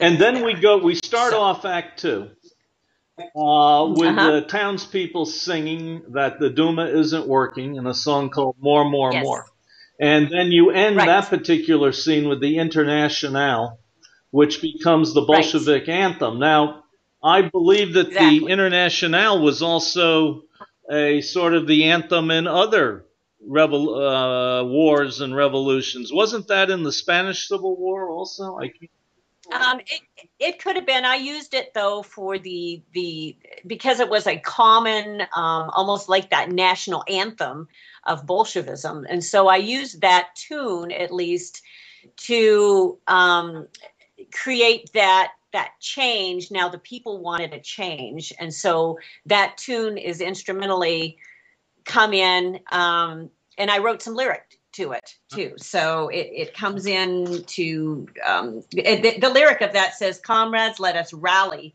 And then we start off Act Two with the townspeople singing that the Duma isn't working in a song called More, More, More. And then you end that particular scene with the Internationale, which becomes the Bolshevik anthem. Now, I believe that the Internationale was also a sort of the anthem in other wars and revolutions. Wasn't that in the Spanish Civil War also? It could have been. I used it though for the because it was a common, almost like that national anthem of Bolshevism, and so I used that tune at least to create that change. Now the people wanted a change, and so that tune is instrumentally come in, and I wrote some lyric to it too. So it comes in to the lyric of that says, "Comrades, let us rally,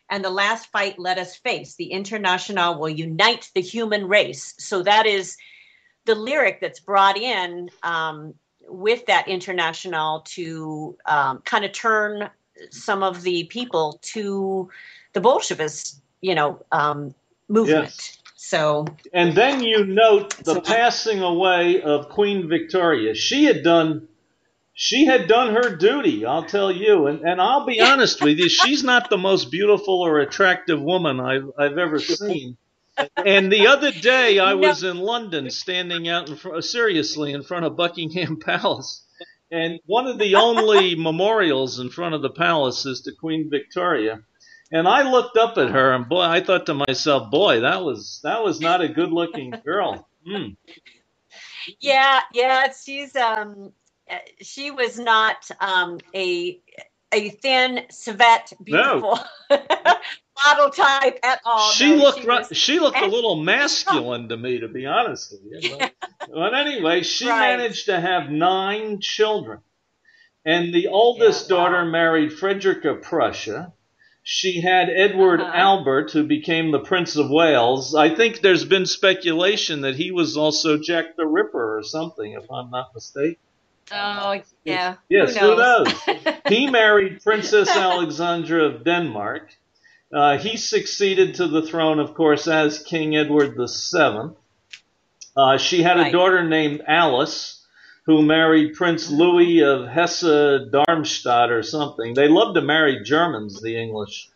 and the last fight let us face. The Internationale will unite the human race." So that is the lyric that's brought in with that Internationale to kind of turn some of the people to the Bolshevist, movement. Yes. So, and then you note the passing away of Queen Victoria. She had done her duty, I'll tell you. And I'll be honest with you, she's not the most beautiful or attractive woman I've ever seen. And the other day I was in London standing out seriously in front of Buckingham Palace. And one of the only memorials in front of the palace is to Queen Victoria. And I looked up at her, and boy, I thought to myself, boy, that was not a good-looking girl. Yeah, she was not a thin, Savette, beautiful model type at all. She looked a little masculine to me, to be honest with you. But anyway, she managed to have 9 children, and the oldest daughter married Frederick of Prussia. She had Edward Albert, who became the Prince of Wales. I think there's been speculation that he was also Jack the Ripper or something, if I'm not mistaken. Oh, yeah. Yes, who knows? He married Princess Alexandra of Denmark. He succeeded to the throne, of course, as King Edward VII. She had a daughter named Alice, who married Prince Louis of Hesse-Darmstadt or something. They love to marry Germans, the English.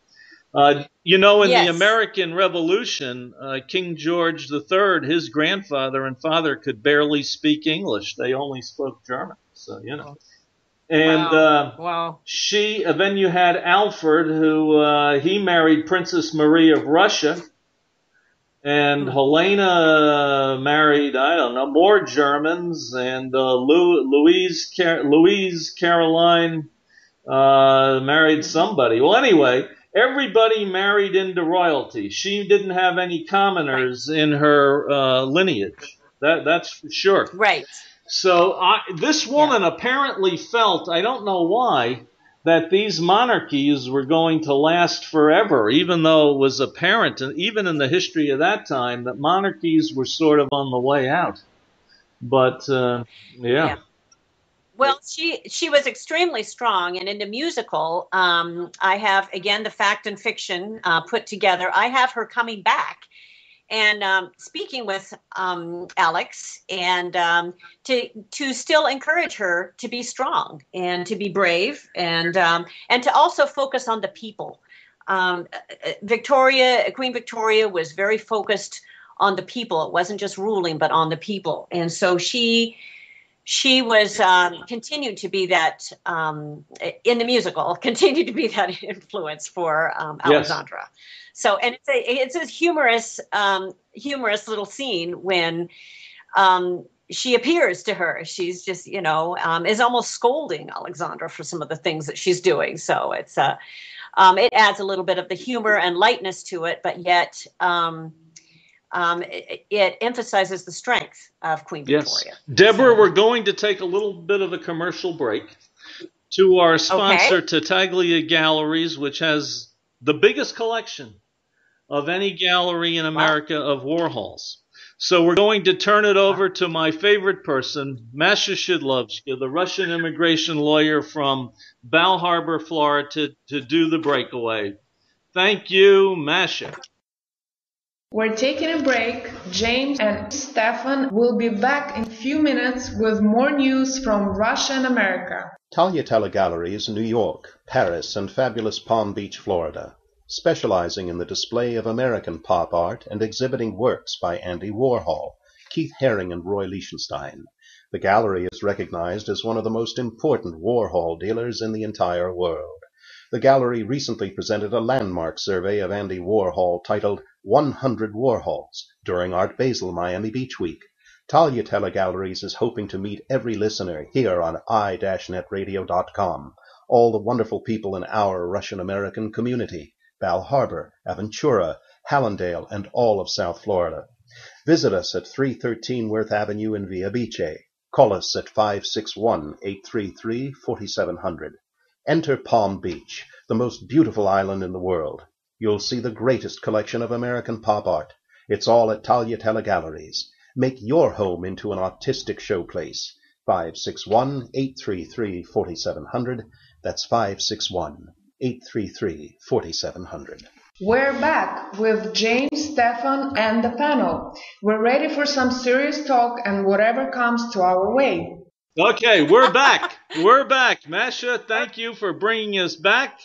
In the American Revolution, King George III, his grandfather and father could barely speak English. They only spoke German, so, And then you had Alfred, who he married Princess Marie of Russia. And Helena married, I don't know, more Germans, and Louise Caroline married somebody. Well, anyway, everybody married into royalty. She didn't have any commoners in her lineage. That's for sure. Right. So this woman apparently felt, I don't know why, that these monarchies were going to last forever, even though it was apparent, and even in the history of that time, that monarchies were sort of on the way out. But, Well, she was extremely strong, and in the musical, I have, again, the fact and fiction put together. I have her coming back and speaking with Alex, and to still encourage her to be strong and to be brave, and to also focus on the people. Queen Victoria was very focused on the people. It wasn't just ruling, but on the people, and so she was continued to be that in the musical, continued to be that influence for Alexandra. So, and it's a humorous little scene when she appears to her. She's just, is almost scolding Alexandra for some of the things that she's doing. So it's it adds a little bit of the humor and lightness to it, but yet it emphasizes the strength of Queen Victoria. Deborah, we're going to take a little bit of a commercial break to our sponsor, Tattaglia Galleries, which has the biggest collection of any gallery in America of Warhols. So we're going to turn it over to my favorite person, Masha Shidlovsky, the Russian immigration lawyer from Bal Harbour, Florida, to do the breakaway. Thank you, Masha. We're taking a break. James and Stefan will be back in a few minutes with more news from Russia and America. Tagliatella Galleries, New York, Paris, and fabulous Palm Beach, Florida, specializing in the display of American pop art and exhibiting works by Andy Warhol, Keith Haring, and Roy Lichtenstein. The gallery is recognized as one of the most important Warhol dealers in the entire world. The gallery recently presented a landmark survey of Andy Warhol titled 100 Warhols during Art Basel Miami Beach Week. Tagliatella Galleries is hoping to meet every listener here on i-netradio.com, all the wonderful people in our Russian-American community, Bal Harbour, Aventura, Hallandale, and all of South Florida. Visit us at 313 Worth Avenue in Via Beche. Call us at 561-833-4700. Enter Palm Beach, the most beautiful island in the world. You'll see the greatest collection of American pop art. It's all at Tagliatella Galleries. Make your home into an artistic showplace. 561-833-4700. That's 561-833-4700. We're back with James, Stefan, and the panel. We're ready for some serious talk and whatever comes to our way. Okay, we're back. We're back. Masha, thank you for bringing us back.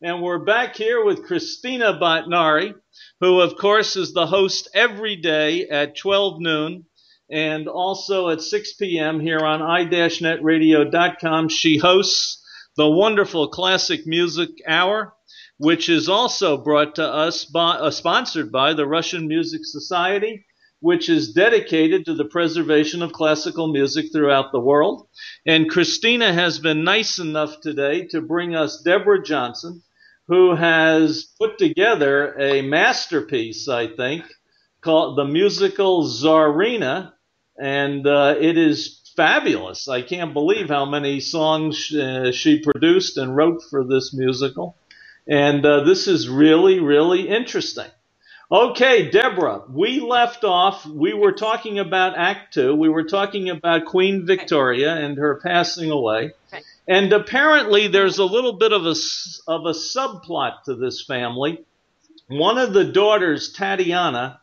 And we're back here with Christina Botnari, who, of course, is the host every day at 12 noon and also at 6 p.m. here on i-netradio.com. She hosts the wonderful Classic Music Hour, which is also brought to us sponsored by the Russian Music Society, which is dedicated to the preservation of classical music throughout the world. And Christina has been nice enough today to bring us Deborah Johnson, who has put together a masterpiece, I think, called the musical TSARINA, and it is fabulous. I can't believe how many songs she produced and wrote for this musical. And this is really, really interesting. Okay, Deborah, we left off, we were talking about Act 2, we were talking about Queen Victoria and her passing away, and apparently there's a little bit of a subplot to this family. One of the daughters, Tatiana,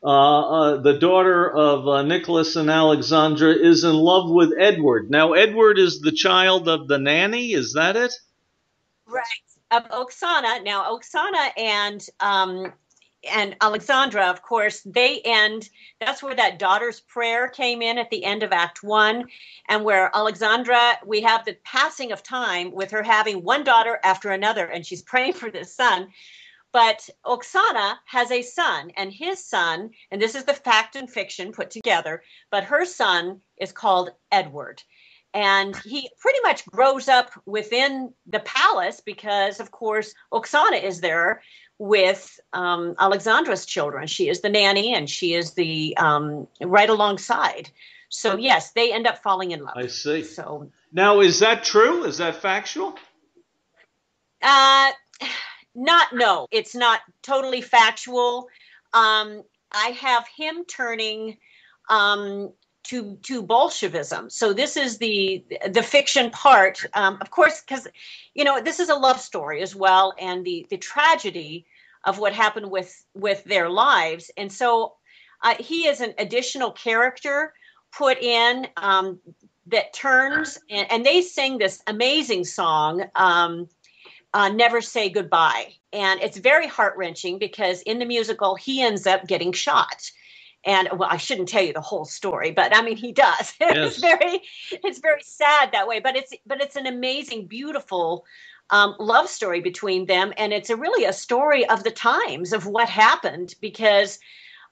the daughter of Nicholas and Alexandra, is in love with Edward. Now, Edward is the child of the nanny, is that it? Right, of Oksana. Now, Oksana and Alexandra, of course, they end, that's where that daughter's prayer came in at the end of Act 1, and where Alexandra, we have the passing of time with her having one daughter after another, and she's praying for this son. But Oksana has a son, and his son, and this is the fact and fiction put together, but her son is called Edward. And he pretty much grows up within the palace because, of course, Oksana is there with Alexandra's children. She is the nanny, and she is the right alongside. So, yes, they end up falling in love. I see. So now, is that true? Is that factual? No, it's not totally factual. I have him turning to Bolshevism. So this is the fiction part, of course, because, you know, this is a love story as well, and the tragedy of what happened with their lives. And so he is an additional character put in that turns, and they sing this amazing song, Never Say Goodbye. And it's very heart-wrenching because in the musical, he ends up getting shot. And well, I shouldn't tell you the whole story, but I mean, he does. Yes. It's very sad that way, but it's an amazing, beautiful love story between them. And it's really a story of the times of what happened because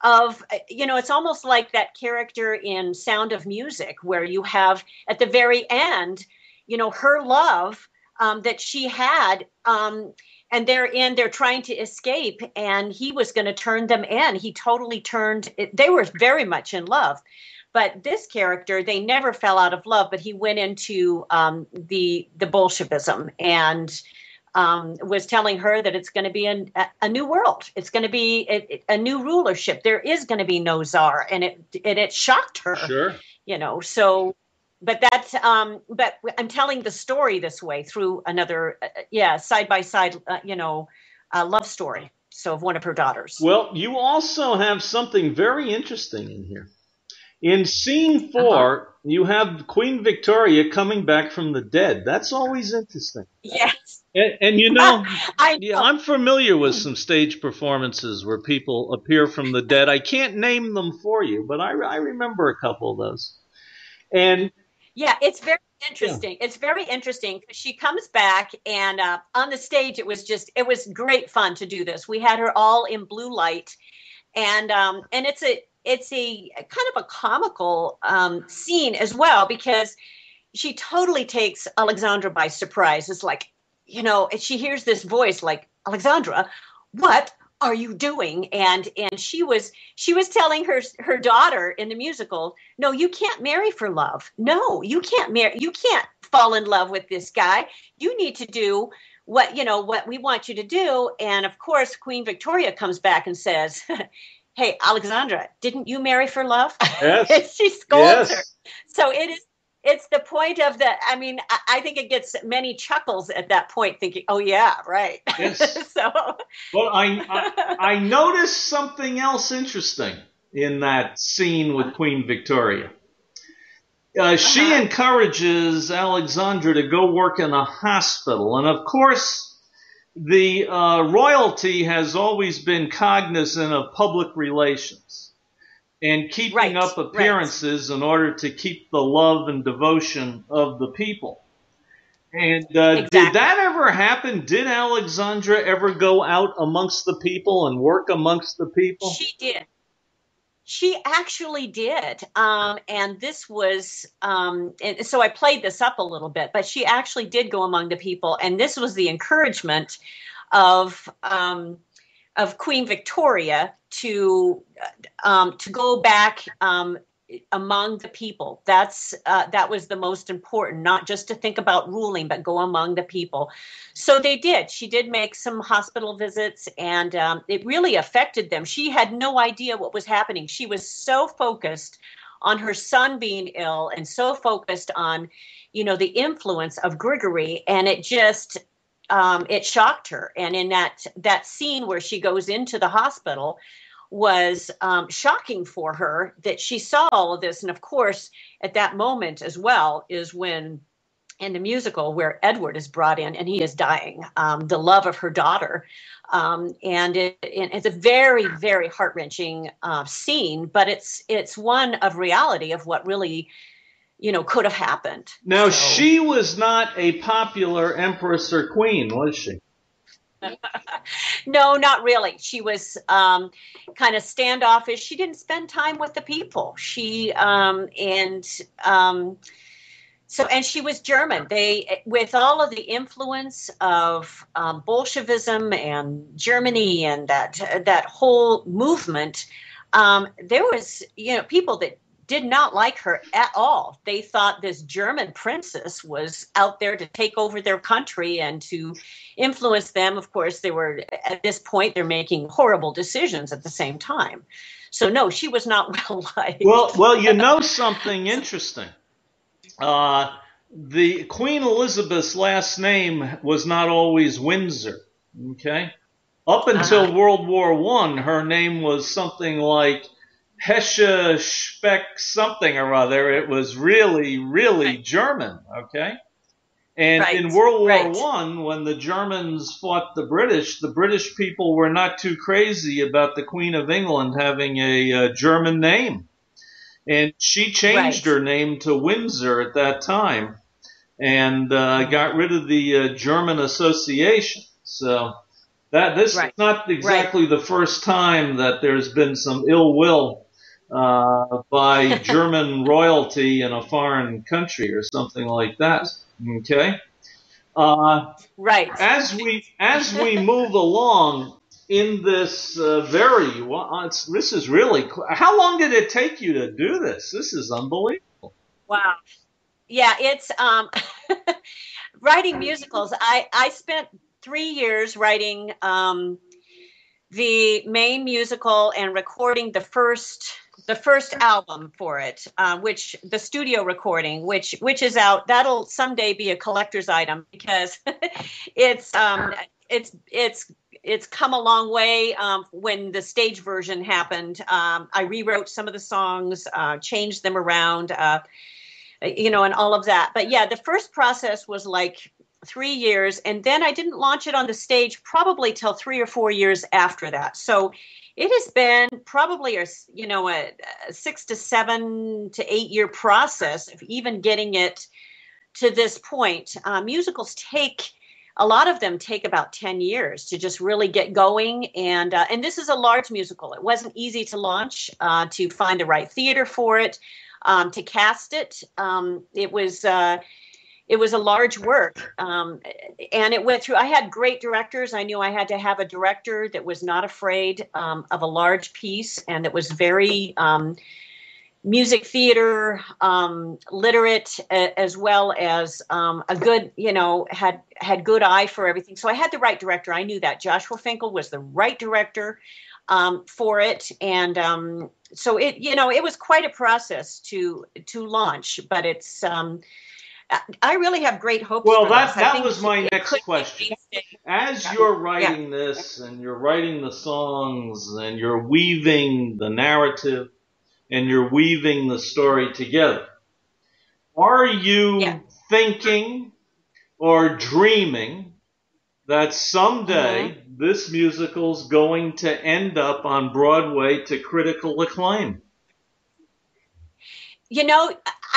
of, you know, it's almost like that character in Sound of Music where you have at the very end, you know, her love that she had, and they're trying to escape, and he was going to turn them in. He totally turned. They were very much in love, but this character, they never fell out of love. But he went into the Bolshevism, and was telling her that it's going to be a new world. It's going to be a new rulership. There is going to be no czar, and it shocked her. Sure. So, but but I'm telling the story this way through another, side by side, love story. So of one of her daughters. Well, you also have something very interesting in here. In scene 4, you have Queen Victoria coming back from the dead. That's always interesting. Yes. And you know, I know. yeah, I'm familiar with some stage performances where people appear from the dead. I can't name them for you, but I remember a couple of those. And yeah, it's very interesting. Yeah. It's very interesting because she comes back, and on the stage, it was great fun to do this. We had her all in blue light, and it's a kind of a comical scene as well, because she totally takes Alexandra by surprise. It's like, she hears this voice like, Alexandra, what are you doing? And she was telling her daughter in the musical, no, you can't marry for love. No, you can't marry. You can't fall in love with this guy. You need to do what we want you to do. And of course, Queen Victoria comes back and says, hey, Alexandra, didn't you marry for love? Yes. She scolds her. Yes. So it's the point of I think it gets many chuckles at that point, thinking, oh yeah, right. Yes. So, well, I noticed something else interesting in that scene with Queen Victoria. She encourages Alexandra to go work in a hospital. And of course, the royalty has always been cognizant of public relations and keeping up appearances in order to keep the love and devotion of the people. And exactly. Did that ever happen? Did Alexandra ever go out amongst the people and work amongst the people? She did. She actually did. And this was, and so I played this up a little bit, but she actually did go among the people. And this was the encouragement of Queen Victoria to go back among the people. That was the most important, not just to think about ruling, but go among the people. So they did. She did make some hospital visits, and it really affected them. She had no idea what was happening. She was so focused on her son being ill and so focused on, the influence of Grigory, and it just it shocked her. And in that scene where she goes into the hospital was shocking for her, that she saw all of this. And of course, at that moment as well is when, in the musical, where Edward is brought in and he is dying, the love of her daughter. And it's a very, very heart-wrenching scene, but it's one of reality of what really could have happened. Now, she was not a popular empress or queen, was she? No, not really. She was kind of standoffish. She didn't spend time with the people. And she was German. With all of the influence of Bolshevism and Germany and that whole movement, there was people that did not like her at all. They thought this German princess was out there to take over their country and to influence them. Of course, at this point, they're making horrible decisions at the same time. So no, she was not well liked. Well, something interesting. The Queen Elizabeth's last name was not always Windsor. Okay. Up until World War I, her name was something like Hesche Speck something or other. It was really, really German, okay? And in World War I, when the Germans fought the British people were not too crazy about the Queen of England having a German name. And she changed her name to Windsor at that time and got rid of the German association. So this is not exactly the first time that there's been some ill will by German royalty in a foreign country or something like that. Okay. As we move along in this this is really cool. How long did it take you to do this? This is unbelievable. Wow. Yeah, it's writing musicals. I spent 3 years writing the main musical and recording the first album for it, which the studio recording, which is out. That'll someday be a collector's item because it's come a long way. When the stage version happened, I rewrote some of the songs, changed them around, and all of that. But yeah, the first process was like 3 years, and then I didn't launch it on the stage probably till 3 or 4 years after that. So it has been probably a 6 to 7 to 8 year process of even getting it to this point. Musicals a lot of them take about 10 years to just really get going. And this is a large musical. It wasn't easy to launch, to find the right theater for it, to cast it. It was a large work, and it went through. I had great directors. I knew I had to have a director that was not afraid of a large piece and that was very music theater literate, as well as a good, had good eye for everything. So I had the right director. I knew that Joshua Finkel was the right director for it, and so it was quite a process to launch, but it's. I really have great hopes. Well, for this. that was my next question. As you're writing this and you're writing the songs and you're weaving the narrative and you're weaving the story together, are you thinking or dreaming that someday this musical's going to end up on Broadway to critical acclaim?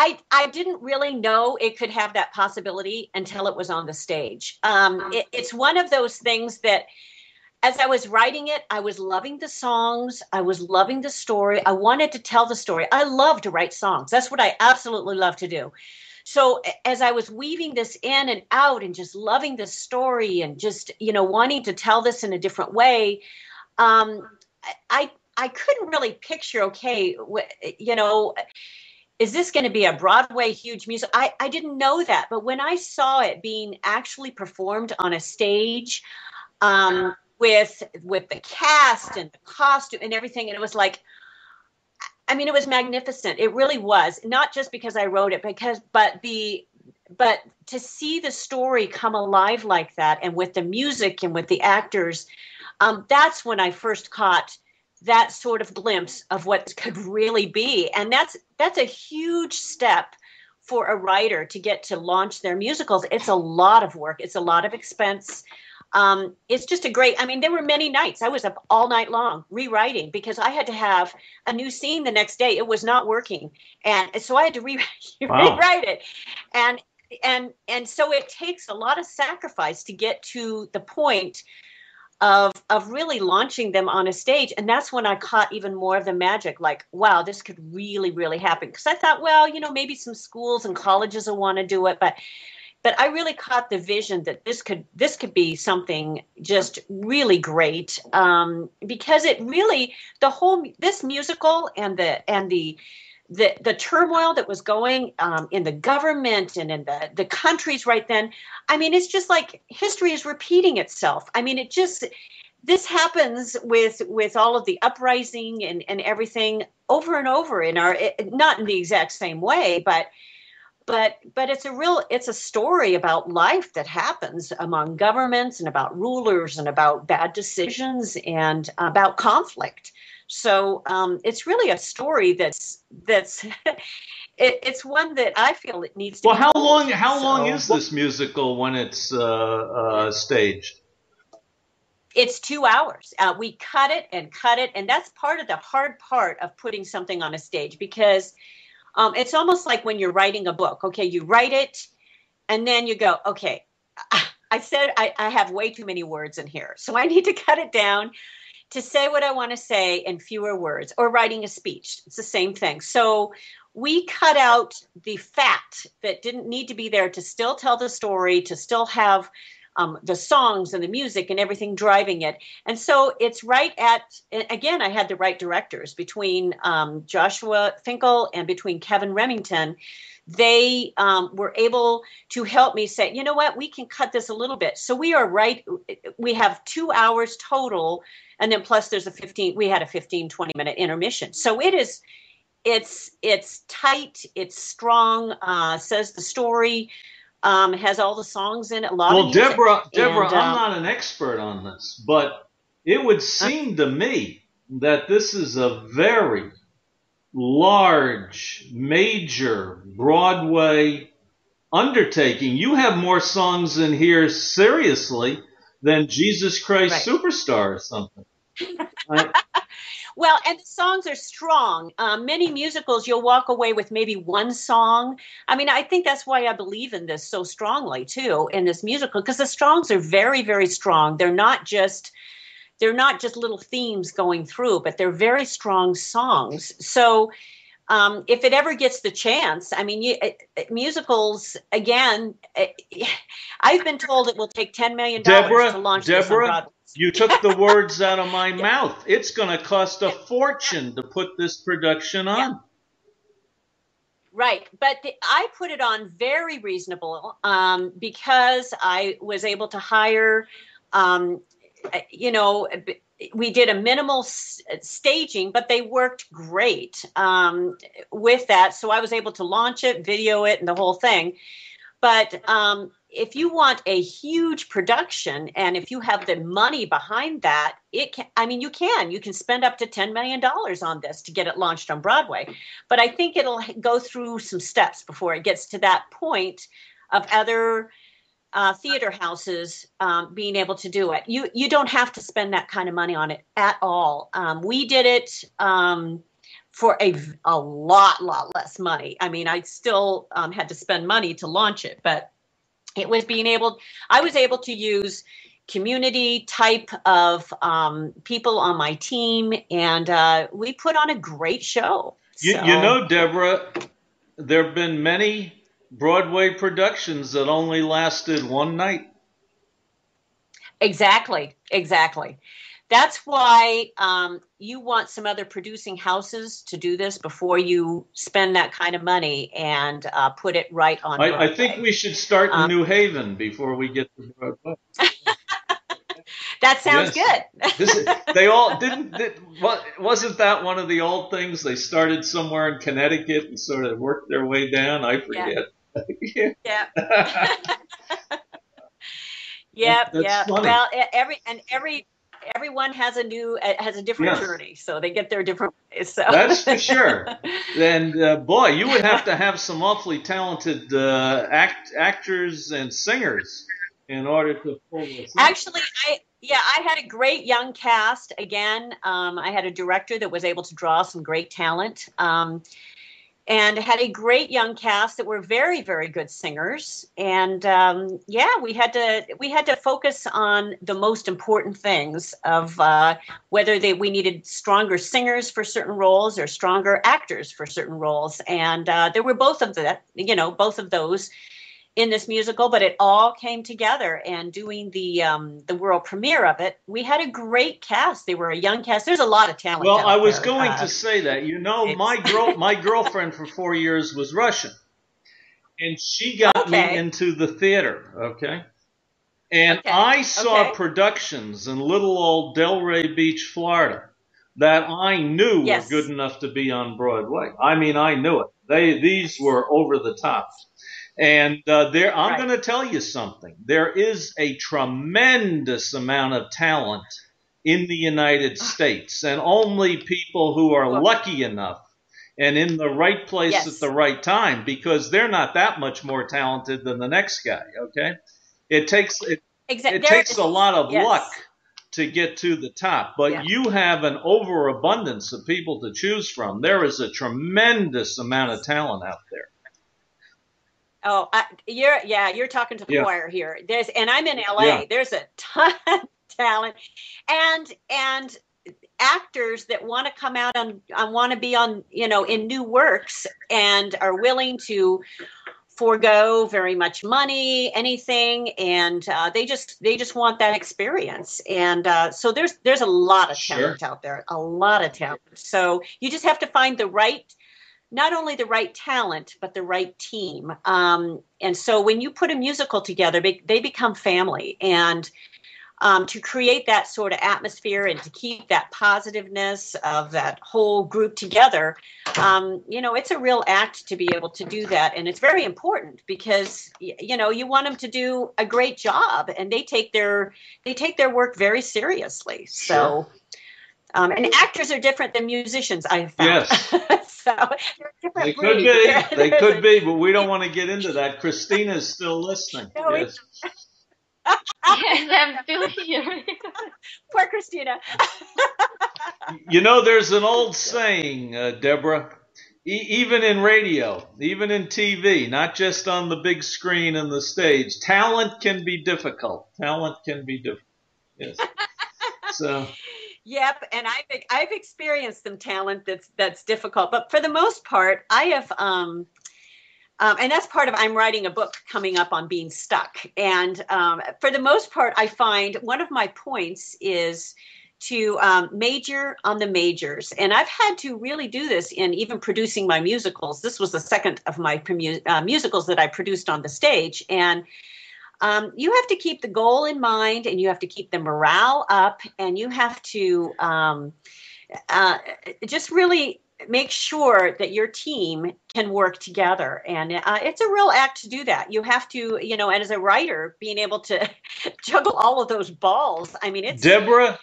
I didn't really know it could have that possibility until it was on the stage. It's one of those things that, as I was writing it, I was loving the songs. I was loving the story. I wanted to tell the story. I love to write songs. That's what I absolutely love to do. So as I was weaving this in and out and just loving this story and just, wanting to tell this in a different way, I couldn't really picture, is this going to be a Broadway huge musical? I didn't know that. But when I saw it being actually performed on a stage, with the cast and the costume and everything, and it was like, it was magnificent. It really was. Not just because I wrote it, but to see the story come alive like that, and with the music and with the actors, that's when I first caught that sort of glimpse of what could really be. And that's a huge step for a writer to get to launch their musicals. It's a lot of work. It's a lot of expense. It's just there were many nights I was up all night long rewriting because I had to have a new scene the next day. It was not working. And so I had to rewrite it. And so it takes a lot of sacrifice to get to the point of really launching them on a stage. And that's when I caught even more of the magic, like, wow, this could really, really happen. Because I thought, well, maybe some schools and colleges will want to do it. But I really caught the vision that this could be something just really great, because it really, this musical and the turmoil that was going in the government and in the countries right then. It's just like history is repeating itself. This happens with all of the uprising and everything over and over not in the exact same way, but it's a story about life that happens among governments and about rulers and about bad decisions and about conflict. So it's really a story that's it's one that I feel it needs to be told. How long is this musical when it's staged? It's 2 hours. We cut it, and that's part of the hard part of putting something on a stage, because it's almost like when you're writing a book. Okay, you write it, and then you go, okay, I said I have way too many words in here, so I need to cut it down to say what I want to say in fewer words. Or writing a speech, it's the same thing. So we cut out the fat that didn't need to be there to still tell the story, to still have the songs and the music and everything driving it. And so it's right at, again, I had the right directors between Joshua Finkel and between Kevin Remington. They were able to help me say, you know what, we can cut this a little bit. So we have 2 hours total. And then plus there's we had a 15-20 minute intermission. So it's tight, it's strong, says the story, has all the songs in it, a lot of music. Deborah, I'm not an expert on this, but it would seem to me that this is a very large, major Broadway undertaking. You have more songs in here, seriously, than Jesus Christ Superstar or something. Well, and the songs are strong. Many musicals, you'll walk away with maybe one song. I mean, I think that's why I believe in this so strongly, too, in this musical, because the songs are very, very strong. They're not just little themes going through, but they're very strong songs. So if it ever gets the chance, I mean, musicals, again, I've been told it will take $10 million to launch this on Broadway. You took the words out of my mouth. It's going to cost a fortune to put this production on. Yeah. Right. But I put it on very reasonable because I was able to hire, we did a minimal staging, but they worked great with that. So I was able to launch it, video it, and the whole thing. But if you want a huge production, and if you have the money behind that, you can spend up to $10 million on this to get it launched on Broadway. But I think it'll go through some steps before it gets to that point of other theater houses being able to do it. You don't have to spend that kind of money on it at all. We did it for a lot less money. I mean, I still had to spend money to launch it, but it was I was able to use community type of people on my team, and we put on a great show. You know, Deborah, there have been many Broadway productions that only lasted one night. Exactly. That's why you want some other producing houses to do this before you spend that kind of money and put it right on Broadway. I think we should start in New Haven before we get to Broadway. That sounds good. Wasn't that one of the old things? They started somewhere in Connecticut and sort of worked their way down. I forget. Yeah. Yeah. Funny. Well, everyone has a different journey, so they get their different ways. So. That's for sure. And boy, you would have to have some awfully talented actors and singers in order to pull this off. Actually, I had a great young cast. Again, I had a director that was able to draw some great talent. And had a great young cast that were very, very good singers. And we had to focus on the most important things of whether we needed stronger singers for certain roles or stronger actors for certain roles. And there were both of those in this musical, but it all came together. And doing the world premiere of it, we had a great cast. They were a young cast. There's a lot of talent. Well, I was going to say that. My girlfriend for 4 years was Russian, and she got me into the theater. Okay, and I saw productions in little old Delray Beach, Florida, that I knew were good enough to be on Broadway. I mean, I knew it. These were over the top. And I'm going to tell you something. There is a tremendous amount of talent in the United States, and only people who are lucky enough and in the right place at the right time, because they're not that much more talented than the next guy. Okay, it takes a lot of luck to get to the top, but you have an overabundance of people to choose from. There is a tremendous amount of talent out there. Oh, you're talking to the choir here. And I'm in LA. Yeah. There's a ton of talent, and actors that want to come out and want to be on, in new works and are willing to forego very much money, anything, and they just want that experience. And so there's a lot of talent out there, a lot of talent. So you just have to find the right, not only the right talent, but the right team. And so when you put a musical together, they become family. And to create that sort of atmosphere and to keep that positiveness of that whole group together, it's a real act to be able to do that. And it's very important because, you want them to do a great job, and they take their work very seriously. So, and actors are different than musicians, I've found. Yes. So they're different they could breeds. be. They could be, but we don't want to get into that. Christina's still listening. No, yes. Yes, I'm still here. Poor Christina. There's an old saying, Deborah, even in radio, even in TV, not just on the big screen and the stage, talent can be difficult. Talent can be difficult. Yes. So. Yep, and I've experienced some talent that's difficult, but for the most part, I have. And that's part of, I'm writing a book coming up on being stuck. And for the most part, I find one of my points is to major on the majors. And I've had to really do this in even producing my musicals. This was the second of my musicals that I produced on the stage. And you have to keep the goal in mind, and you have to keep the morale up, and you have to just really make sure that your team can work together. And it's a real act to do that. You have to, and as a writer, being able to juggle all of those balls. I mean, it's Deborah,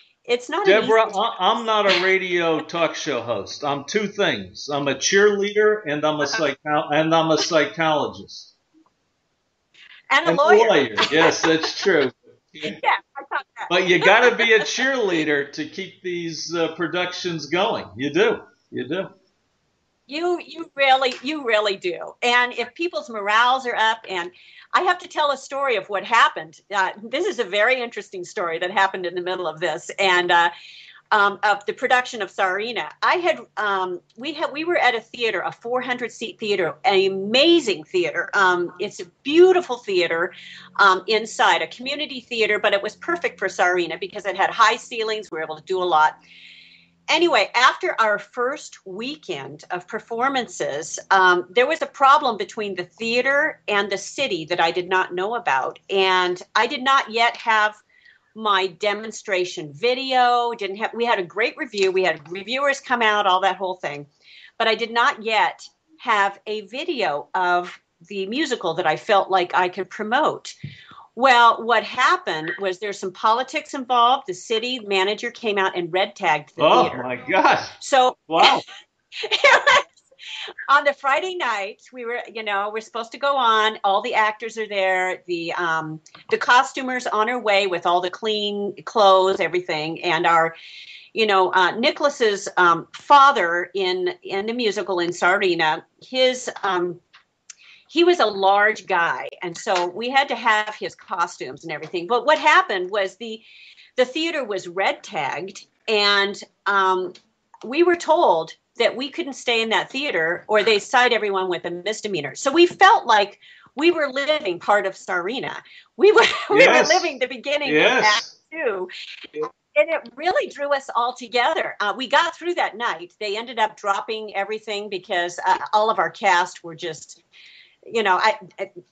not Deborah, easy I'm not a radio talk show host. I'm two things. I'm a cheerleader, and I'm a psychologist. And a lawyer. Yes, that's true. Yeah, I thought that. But you got to be a cheerleader to keep these productions going. You do. You do. You really do. And if people's morales are up, and I have to tell a story of what happened. This is a very interesting story that happened in the middle of this, and of the production of TSARINA. We were at a theater, a 400-seat theater, an amazing theater. It's a beautiful theater inside, a community theater, but it was perfect for TSARINA because it had high ceilings. We were able to do a lot. Anyway, after our first weekend of performances, there was a problem between the theater and the city that I did not know about. And I did not yet have my demonstration video. We had a great review. We had reviewers come out, all that whole thing. But I did not yet have a video of the musical that I felt like I could promote. Well, what happened was there's some politics involved. The city manager came out and red tagged the theater. Oh my gosh. So wow. On the Friday night, we're supposed to go on. All the actors are there. The costumers on her way with all the clean clothes, everything. And our, Nicholas's father in the musical in TSARINA, he was a large guy, and so we had to have his costumes and everything. But what happened was the theater was red tagged, and we were told that we couldn't stay in that theater or they cite everyone with a misdemeanor. So we felt like we were living part of TSARINA. We were living the beginning of Act 2. And it really drew us all together. We got through that night. They ended up dropping everything because all of our cast were just...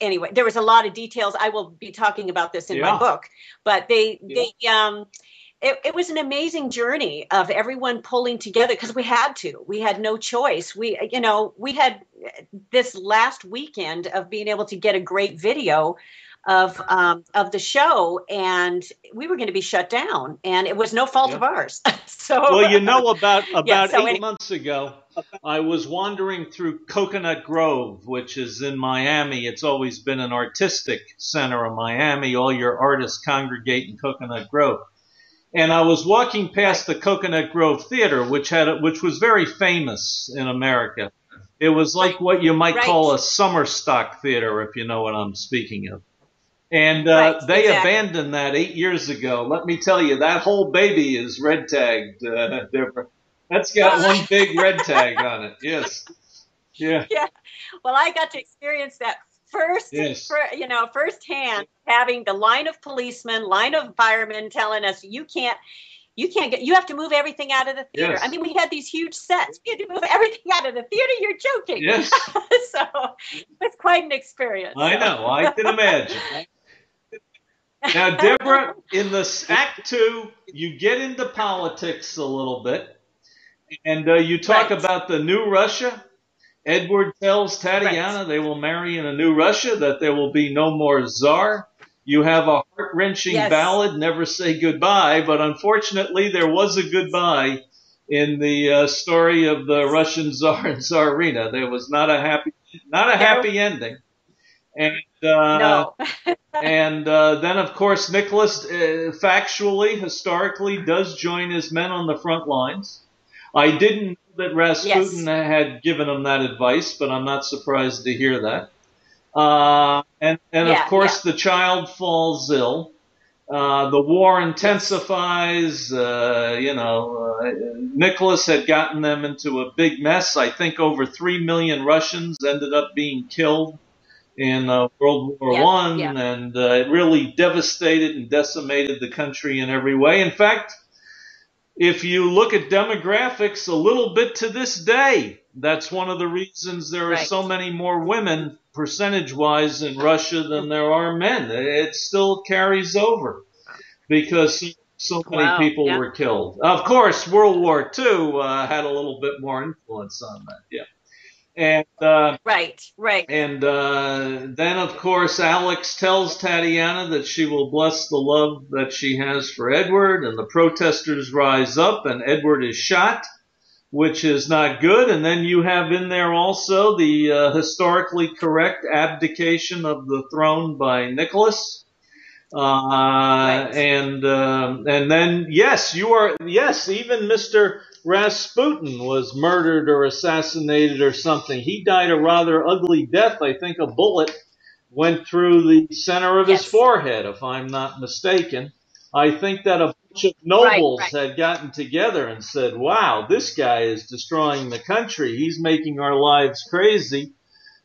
anyway, there was a lot of details. I will be talking about this in my book, but it was an amazing journey of everyone pulling together because we had no choice. We had this last weekend of being able to get a great video of the show, and we were going to be shut down, and it was no fault of ours. So, well, about 8 months ago, I was wandering through Coconut Grove, which is in Miami. It's always been an artistic center of Miami. All your artists congregate in Coconut Grove. And I was walking past the Coconut Grove Theater, which was very famous in America. It was like what you might call a summer stock theater, if you know what I'm speaking of. And they abandoned that 8 years ago. Let me tell you, that whole baby is red tagged, Deborah. That's got one big red tag on it. Yes. Yeah. Yeah. Well, I got to experience that Yes. firsthand, having the line of policemen, line of firemen telling us you have to move everything out of the theater. Yes. I mean, we had these huge sets. We had to move everything out of the theater. You're joking. Yes. So it was quite an experience. I know. I can imagine. Now, Deborah, in the Act 2, you get into politics a little bit, and you talk about the new Russia. Edward tells Tatiana they will marry in a new Russia, that there will be no more Tsar. You have a heart-wrenching ballad, Never Say Goodbye, but unfortunately there was a goodbye in the story of the Russian Tsar and Tsarina. There was not a happy ending. And No. and then, of course, Nicholas factually, historically, does join his men on the front lines. I didn't know that Rasputin had given him that advice, but I'm not surprised to hear that. And of course, the child falls ill. The war intensifies. Nicholas had gotten them into a big mess. I think over 3 million Russians ended up being killed in World War I, and it really devastated and decimated the country in every way. In fact, if you look at demographics a little bit to this day, that's one of the reasons there are so many more women percentage-wise in Russia than there are men. It still carries over because so many people were killed. Of course, World War II had a little bit more influence on that, And And then, of course, Alex tells Tatiana that she will bless the love that she has for Edward, and the protesters rise up, and Edward is shot, which is not good. And then you have in there also the historically correct abdication of the throne by Nicholas. And then, even Mr. Rasputin was murdered or assassinated or something. He died a rather ugly death. I think a bullet went through the center of his forehead, if I'm not mistaken. I think that a bunch of nobles had gotten together and said, wow, this guy is destroying the country. He's making our lives crazy.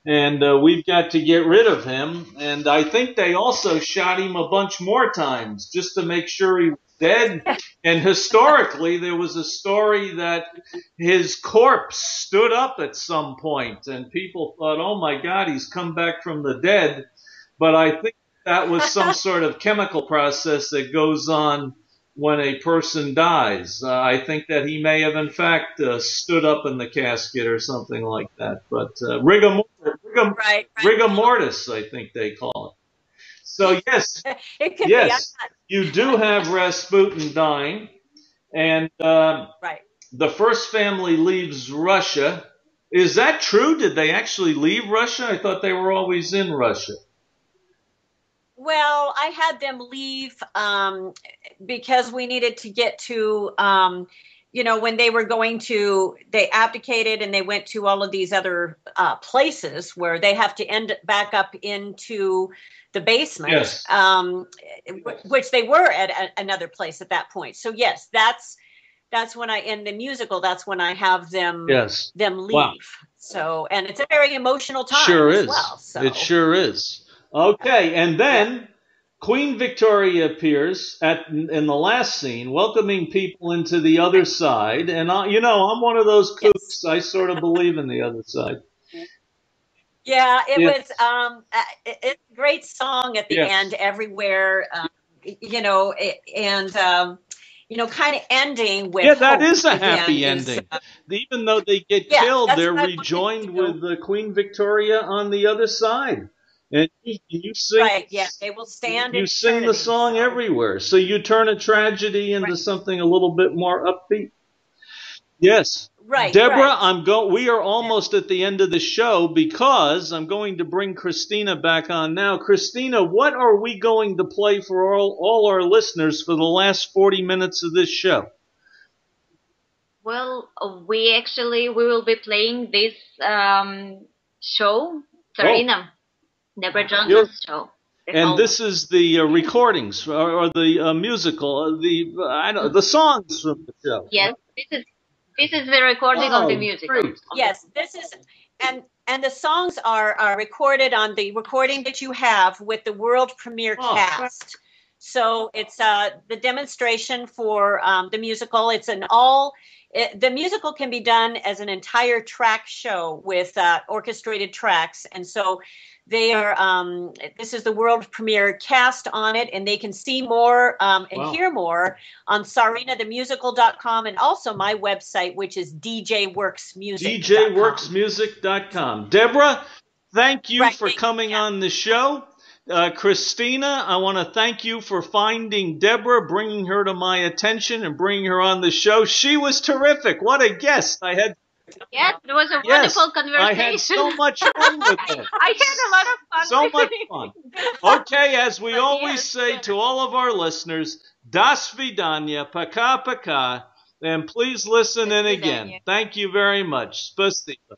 And we've got to get rid of him. And I think they also shot him a bunch more times just to make sure he was dead. And historically, there was a story that his corpse stood up at some point, and people thought, oh my God, he's come back from the dead. But I think that was some sort of chemical process that goes on when a person dies. I think that he may have, in fact, stood up in the casket or something like that. But rigor mortis, I think they call it. So, yes, you do have Rasputin dying. And the first family leaves Russia. Is that true? Did they actually leave Russia? I thought they were always in Russia. Well, I had them leave because we needed to get to, when they abdicated and they went to all of these other places where they have to end back up into the basement, which they were at another place at that point. So yes, that's when I in the musical. That's when I have them leave. Wow. So, and it's a very emotional time as well. So. It sure is. Okay, and then Queen Victoria appears in the last scene, welcoming people into the other side. And I'm one of those kooks. I sort of believe in the other side. Yeah, it was. It's a great song at the end, everywhere. Kind of ending with. Yeah, that is a happy ending. Even though they get killed, they're rejoined with Queen Victoria on the other side. And you sing. They will stand. You sing the song everywhere, so you turn a tragedy into something a little bit more upbeat. Yes. Deborah, we are almost at the end of the show because I'm going to bring Christina back on now. Christina, what are we going to play for all our listeners for the last 40 minutes of this show? Well, we will be playing this show, TSARINA, Deborah Johnson's show. And this is the recordings or the musical, the songs from the show. Yes, this is the recording of the musical. Yes, this is, and And the songs are recorded on the recording that you have with the world premiere cast. So it's the demonstration for the musical. It's the musical can be done as an entire track show with orchestrated tracks. And so they are, this is the world premiere cast on it, and they can see more and hear more on sarinathemusical.com, and also my website, which is djworksmusic.com. djworksmusic.com. Deborah, thank you for coming on the show. Christina, I want to thank you for finding Deborah, bringing her to my attention, and bringing her on the show. She was terrific. What a guest. Yes, it was a wonderful conversation. I had so much fun with her. I had a lot of fun. So much fun. Okay, as we always say to all of our listeners, das vidanya, paka paka, and please listen in again. Thank you very much. Spasiba.